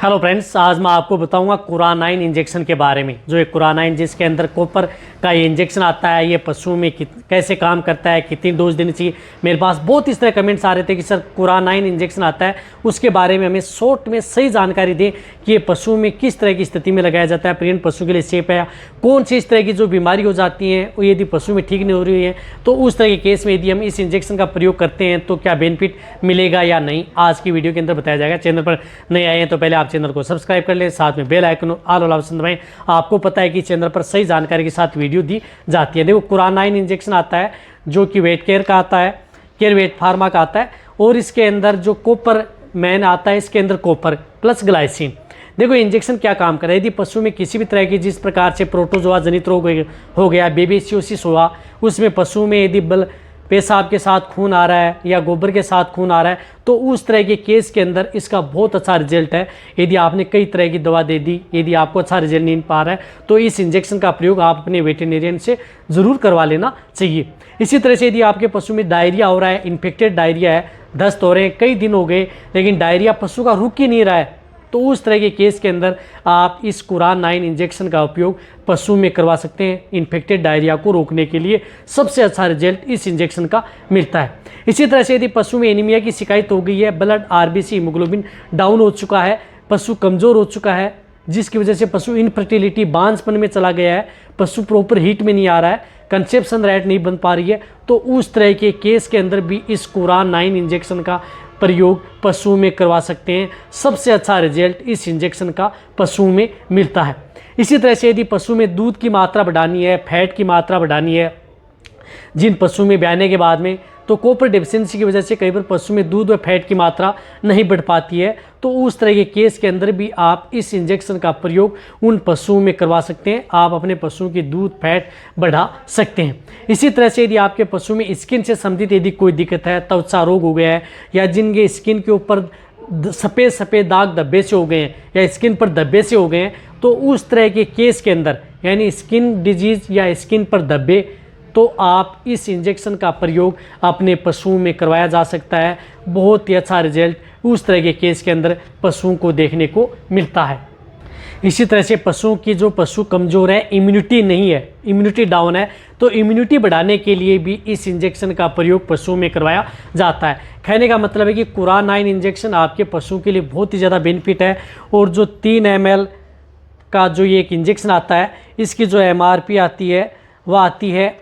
Hello friends, आज मैं आपको बताऊंगा कुरानाइन इंजेक्शन के बारे में। जो एक कुरानाइन जिसके अंदर कॉपर का ये इंजेक्शन आता है, ये पशु में कैसे काम करता है, कितनी डोज देनी चाहिए। मेरे पास बहुत इस तरह कमेंट्स आ रहे थे कि सर कुरानाइन इंजेक्शन आता है, उसके बारे में हमें शॉर्ट में सही जानकारी दें कि ये पशु में किस तरह की स्थिति में लगाया जाता है, प्रेग्नेंट पशु के लिए सेफ है, या कौन सी इस तरह की जो बीमारी हो जाती है वो यदि पशु में ठीक नहीं हो रही है तो उस तरह के केस में यदि हम इस इंजेक्शन का प्रयोग करते हैं तो क्या बेनिफिट मिलेगा या नहीं, आज की वीडियो के अंदर बताया जाएगा। चैनल पर नए आए हैं तो पहले आप चैनल को सब्सक्राइब कर ले, साथ में बेल आइकन ऑल वाला ऑप्शन दबाएं। आपको पता है कि चैनल पर सही जानकारी के साथ वीडियो दी जाती है। देखो, कुरानाइन इंजेक्शन आता है जो कि वेट केयर का आता है, केयर वेट फार्मा का आता है, और इसके अंदर जो कॉपर मैन आता है, इसके अंदर कॉपर प्लस ग्लाइसिन। देखो, इंजेक्शन क्या काम करे, यदि पशु में किसी भी तरह की जिस प्रकार से प्रोटोजोआ जनित रोग हो गया, बेबीसियोसिस हुआ, उसमें पशु में यदि पेशाब के साथ खून आ रहा है या गोबर के साथ खून आ रहा है, तो उस तरह के केस के अंदर इसका बहुत अच्छा रिजल्ट है। यदि आपने कई तरह की दवा दे दी, यदि आपको अच्छा रिजल्ट नहीं पा रहा है, तो इस इंजेक्शन का प्रयोग आप अपने वेटेरिनियन से ज़रूर करवा लेना चाहिए। इसी तरह से यदि आपके पशु में डायरिया हो रहा है, इन्फेक्टेड डायरिया है, दस्त हो रहे हैं, कई दिन हो गए लेकिन डायरिया पशु का रुक ही नहीं रहा है, तो उस तरह के केस के अंदर आप इस कुरानाइन इंजेक्शन का उपयोग पशु में करवा सकते हैं। इन्फेक्टेड डायरिया को रोकने के लिए सबसे अच्छा रिजल्ट इस इंजेक्शन का मिलता है। इसी तरह से यदि पशु में एनीमिया की शिकायत हो गई है, ब्लड आरबीसी हीमोग्लोबिन डाउन हो चुका है, पशु कमज़ोर हो चुका है, जिसकी वजह से पशु इनफर्टिलिटी बांझपन में चला गया है, पशु प्रॉपर हीट में नहीं आ रहा है, कंसेप्शन रेट नहीं बन पा रही है, तो उस तरह के केस के अंदर भी इस कुरानाइन इंजेक्शन का प्रयोग पशु में करवा सकते हैं। सबसे अच्छा रिजल्ट इस इंजेक्शन का पशु में मिलता है। इसी तरह से यदि पशु में दूध की मात्रा बढ़ानी है, फैट की मात्रा बढ़ानी है, जिन पशु में ब्याने के बाद में तो कॉपर डेफिशिएंसी की वजह से कई बार पशु में दूध व फैट की मात्रा नहीं बढ़ पाती है, तो उस तरह के केस के अंदर भी आप इस इंजेक्शन का प्रयोग उन पशुओं में करवा सकते हैं। आप अपने पशुओं की दूध फैट बढ़ा सकते हैं। इसी तरह से यदि आपके पशु में स्किन से संबंधित यदि कोई दिक्कत है, त्वचा रोग हो गया है, या जिनके स्किन के ऊपर सफ़ेद सफ़ेद दाग धब्बे से हो गए हैं या स्किन पर धब्बे से हो गए हैं, तो उस तरह के केस के अंदर यानी स्किन डिजीज़ या स्किन पर धब्बे, तो आप इस इंजेक्शन का प्रयोग अपने पशुओं में करवाया जा सकता है। बहुत ही अच्छा रिजल्ट उस तरह के केस के अंदर पशुओं को देखने को मिलता है। इसी तरह से पशुओं की जो पशु कमज़ोर है, इम्यूनिटी नहीं है, इम्यूनिटी डाउन है, तो इम्यूनिटी बढ़ाने के लिए भी इस इंजेक्शन का प्रयोग पशुओं में करवाया जाता है। कहने का मतलब है कि कुरानाइन इंजेक्शन आपके पशुओं के लिए बहुत ही ज़्यादा बेनिफिट है। और जो 3 ml का जो ये एक इंजेक्शन आता है, इसकी जो MRP आती है वह आती है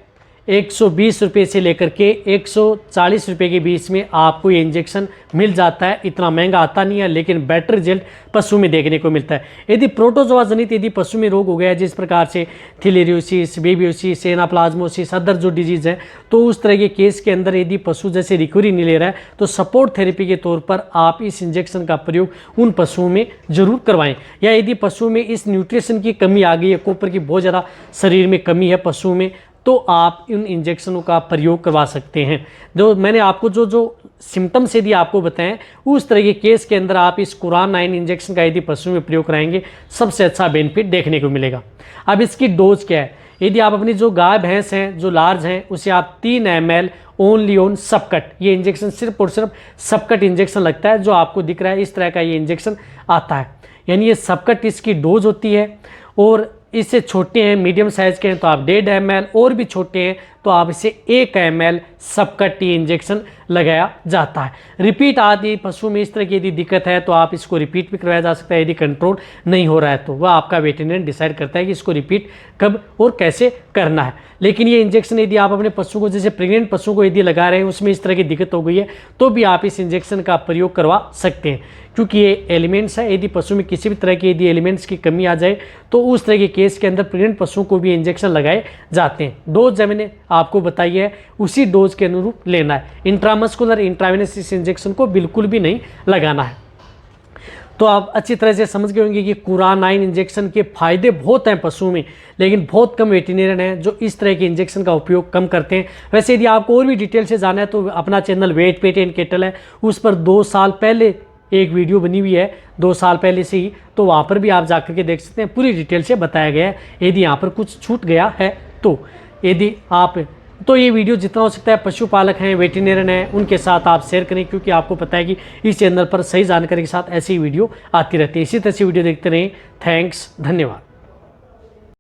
120 रुपये से लेकर के 140 रुपये के बीच में आपको ये इंजेक्शन मिल जाता है। इतना महंगा आता नहीं है, लेकिन बेटर रिजल्ट पशु में देखने को मिलता है। यदि प्रोटोजोआ जनित यदि पशु में रोग हो गया है, जिस प्रकार से थिलेरियोसिस, बेबियोसिस, एनाप्लाज्मोसिस, अदर जो डिजीज़ है, तो उस तरह के केस के अंदर यदि पशु जैसे रिकवरी नहीं ले रहा है, तो सपोर्ट थेरेपी के तौर पर आप इस इंजेक्शन का प्रयोग उन पशुओं में ज़रूर करवाएं। या यदि पशु में इस न्यूट्रिशन की कमी आ गई है, कॉपर की बहुत ज़्यादा शरीर में कमी है पशु में, तो आप इन इंजेक्शनों का प्रयोग करवा सकते हैं। जो मैंने आपको जो सिम्टम्स यदि आपको बताएं, उस तरह के केस के अंदर आप इस कुरानाइन इंजेक्शन का यदि पशु में प्रयोग कराएंगे, सबसे अच्छा बेनिफिट देखने को मिलेगा। अब इसकी डोज क्या है, यदि आप अपनी जो गाय भैंस हैं जो लार्ज हैं, उसे आप 3 ml ओनली ऑन सबकट, ये इंजेक्शन सिर्फ और सिर्फ सबकट इंजेक्शन लगता है, जो आपको दिख रहा है इस तरह का ये इंजेक्शन आता है, यानी ये सबकट इसकी डोज होती है। और इससे छोटे हैं, मीडियम साइज़ के हैं तो आप 1.5 ml, और भी छोटे हैं तो आप इसे 1 ml सबकट इंजेक्शन लगाया जाता है। रिपीट आदि पशु में इस तरह की यदि दिक्कत है तो आप इसको रिपीट भी करवाया जा सकता है। यदि कंट्रोल नहीं हो रहा है तो वह आपका वेटेरिनरी डिसाइड करता है कि इसको रिपीट कब और कैसे करना है। लेकिन ये इंजेक्शन यदि आप अपने पशु को, जैसे प्रेग्नेंट पशु को यदि लगा रहे हैं, उसमें इस तरह की दिक्कत हो गई है, तो भी आप इस इंजेक्शन का प्रयोग करवा सकते हैं, क्योंकि ये एलिमेंट्स है। यदि पशु में किसी भी तरह की यदि एलिमेंट्स की कमी आ जाए, तो उस तरह के केस के अंदर प्रेग्नेंट पशुओं को भी इंजेक्शन लगाए जाते हैं। डोज जब मैंने आपको बताई है, उसी डोज के अनुरूप लेना है। इंट्रामस्कुलर इंट्रावेनस इस इंजेक्शन को बिल्कुल भी नहीं लगाना है। तो आप अच्छी तरह से समझ गए होंगे कि कुरानाइन इंजेक्शन के फायदे बहुत हैं पशुओं में, लेकिन बहुत कम वेटेरिनियन हैं जो इस तरह के इंजेक्शन का उपयोग कम करते हैं। वैसे यदि आपको और भी डिटेल से जाना है तो अपना channel vet pet and cattle है, उस पर 2 साल पहले एक वीडियो बनी हुई है, 2 साल पहले से ही, तो वहाँ पर भी आप जाकर के देख सकते हैं, पूरी डिटेल से बताया गया है। यदि यहाँ पर कुछ छूट गया है तो यदि आप तो ये वीडियो जितना हो सकता है पशुपालक हैं, वेटरनरियन हैं, उनके साथ आप शेयर करें, क्योंकि आपको पता है कि इस चैनल पर सही जानकारी के साथ ऐसी वीडियो आती रहती है। इसी तरह से वीडियो देखते रहें। थैंक्स, धन्यवाद।